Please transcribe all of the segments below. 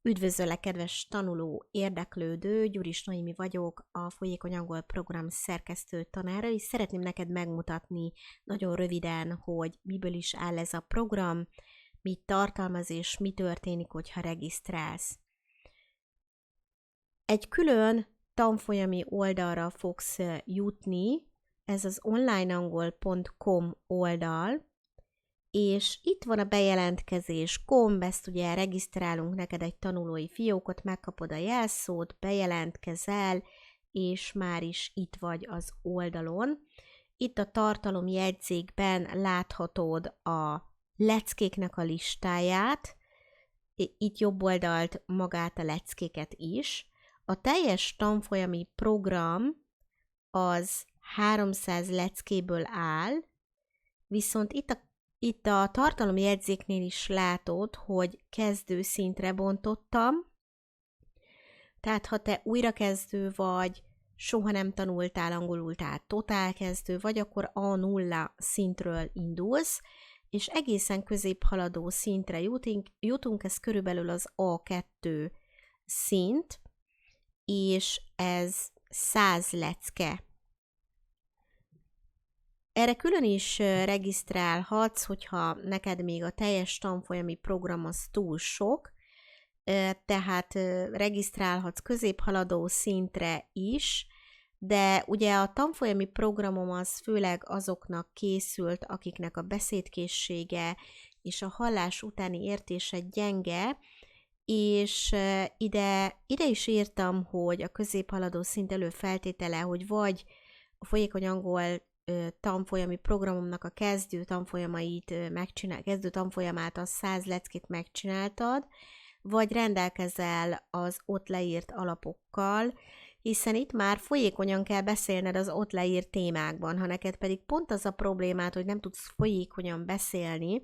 Üdvözöllek, kedves tanuló, érdeklődő, Gyuris Noémi vagyok, a Folyékony Angol Program szerkesztő tanára, és szeretném neked megmutatni nagyon röviden, hogy miből is áll ez a program, mit tartalmaz és mi történik, hogyha regisztrálsz. Egy külön tanfolyami oldalra fogsz jutni, ez az onlineangol.com oldal, és itt van a bejelentkezés gomb, ezt ugye regisztrálunk neked egy tanulói fiókot, megkapod a jelszót, bejelentkezel, és már is itt vagy az oldalon. Itt a tartalomjegyzékben láthatod a leckéknek a listáját, itt jobb oldalt magát a leckéket is. A teljes tanfolyami program az 300 leckéből áll, viszont itt a tartalomjegyzéknél is látod, hogy kezdő szintre bontottam, tehát ha te újrakezdő vagy, soha nem tanultál angolul, tehát totálkezdő vagy, akkor A0 szintről indulsz, és egészen középhaladó szintre jutunk, ez körülbelül az A2 szint, és ez 100 lecke. Erre külön is regisztrálhatsz, hogyha neked még a teljes tanfolyami program az túl sok, tehát regisztrálhatsz középhaladó szintre is, de ugye a tanfolyami programom az főleg azoknak készült, akiknek a beszédkészsége és a hallás utáni értése gyenge, és ide is írtam, hogy a középhaladó szint előfeltétele, hogy vagy a Folyékony Angol tanfolyami programomnak a kezdő tanfolyamát, a 100 leckét megcsináltad, vagy rendelkezel az ott leírt alapokkal, hiszen itt már folyékonyan kell beszélned az ott leírt témákban. Ha neked pedig pont az a problémád, hogy nem tudsz folyékonyan beszélni,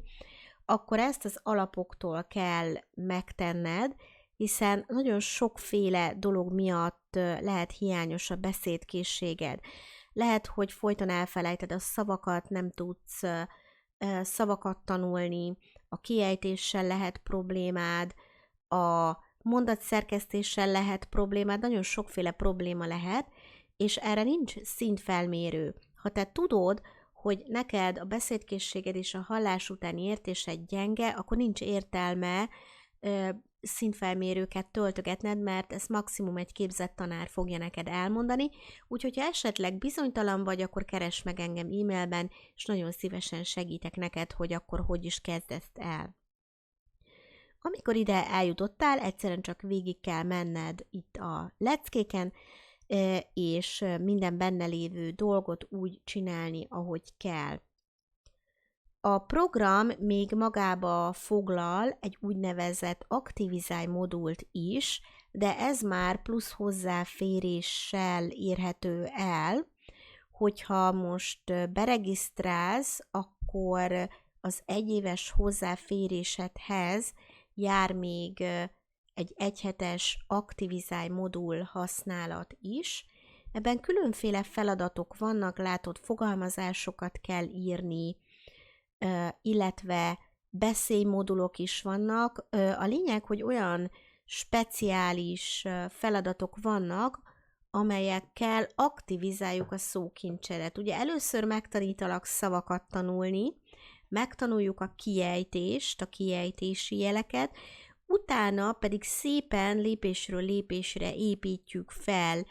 akkor ezt az alapoktól kell megtenned, hiszen nagyon sokféle dolog miatt lehet hiányos a beszédkészséged. Lehet, hogy folyton elfelejted a szavakat, nem tudsz szavakat tanulni, a kiejtéssel lehet problémád, a mondatszerkesztéssel lehet problémád, nagyon sokféle probléma lehet, és erre nincs szintfelmérő. Ha te tudod, hogy neked a beszédkészséged és a hallás utáni értésed gyenge, akkor nincs értelme szintfelmérőket töltögetned, mert ezt maximum egy képzett tanár fogja neked elmondani, úgyhogy ha esetleg bizonytalan vagy, akkor keresd meg engem e-mailben, és nagyon szívesen segítek neked, hogy akkor hogy is kezd ezt el. Amikor ide eljutottál, egyszerűen csak végig kell menned itt a leckéken, és minden benne lévő dolgot úgy csinálni, ahogy kell. A program még magába foglal egy úgynevezett aktivizálj modult is, de ez már plusz hozzáféréssel érhető el, hogyha most beregisztrálsz, akkor az egyéves hozzáférésedhez jár még egy egyhetes aktivizálj modul használat is. Ebben különféle feladatok vannak, látod, fogalmazásokat kell írni, illetve beszélymodulok is vannak. A lényeg, hogy olyan speciális feladatok vannak, amelyekkel aktivizáljuk a szókincsedet. Ugye először megtanítalak szavakat tanulni, megtanuljuk a kiejtést, a kiejtési jeleket, utána pedig szépen lépésről lépésre építjük fel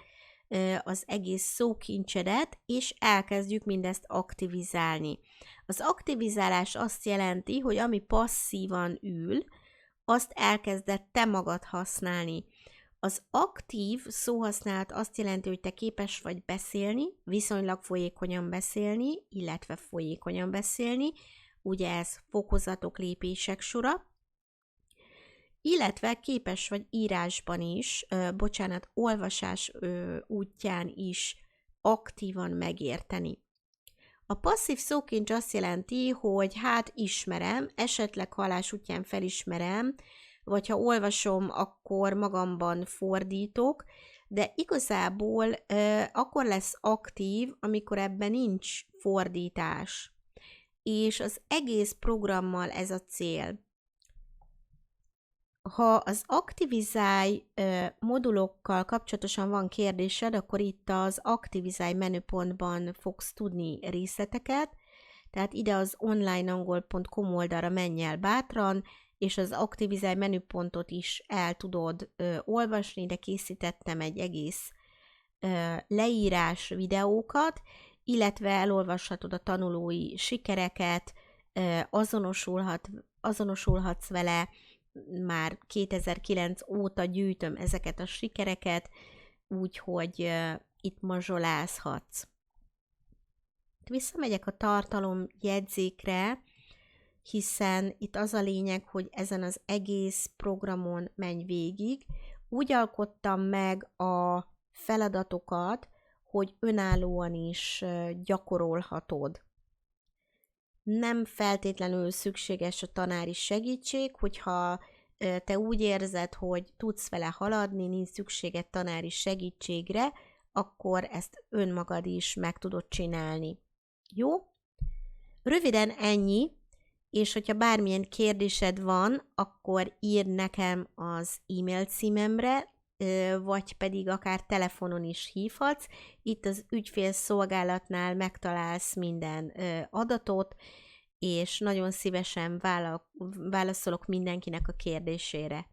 az egész szókincsedet, és elkezdjük mindezt aktivizálni. Az aktivizálás azt jelenti, hogy ami passzívan ül, azt elkezded te magad használni. Az aktív szóhasználat azt jelenti, hogy te képes vagy beszélni, viszonylag folyékonyan beszélni, illetve folyékonyan beszélni, ugye ez fokozatok, lépések sora, illetve képes vagy írásban is, olvasás útján is aktívan megérteni. A passzív szókincs azt jelenti, hogy hát ismerem, esetleg hallás útján felismerem, vagy ha olvasom, akkor magamban fordítok, de igazából akkor lesz aktív, amikor ebben nincs fordítás. És az egész programmal ez a cél. Ha az Activizai modulokkal kapcsolatosan van kérdésed, akkor itt az Activizai menüpontban fogsz tudni részleteket, tehát ide az onlineangol.com oldalra menj el bátran, és az Activizai menüpontot is el tudod olvasni, de készítettem egy egész leírás videókat, illetve elolvashatod a tanulói sikereket, azonosulhatsz vele, már 2009 óta gyűjtöm ezeket a sikereket, úgyhogy itt mazsolázhatsz. Visszamegyek a tartalomjegyzékre, hiszen itt az a lényeg, hogy ezen az egész programon menj végig. Úgy alkottam meg a feladatokat, hogy önállóan is gyakorolhatod. Nem feltétlenül szükséges a tanári segítség, hogyha te úgy érzed, hogy tudsz vele haladni, nincs szükséged tanári segítségre, akkor ezt önmagad is meg tudod csinálni. Jó? Röviden ennyi, és hogyha bármilyen kérdésed van, akkor írd nekem az e-mail címemre, vagy pedig akár telefonon is hívhatsz. Itt az ügyfélszolgálatnál megtalálsz minden adatot, és nagyon szívesen válaszolok mindenkinek a kérdésére.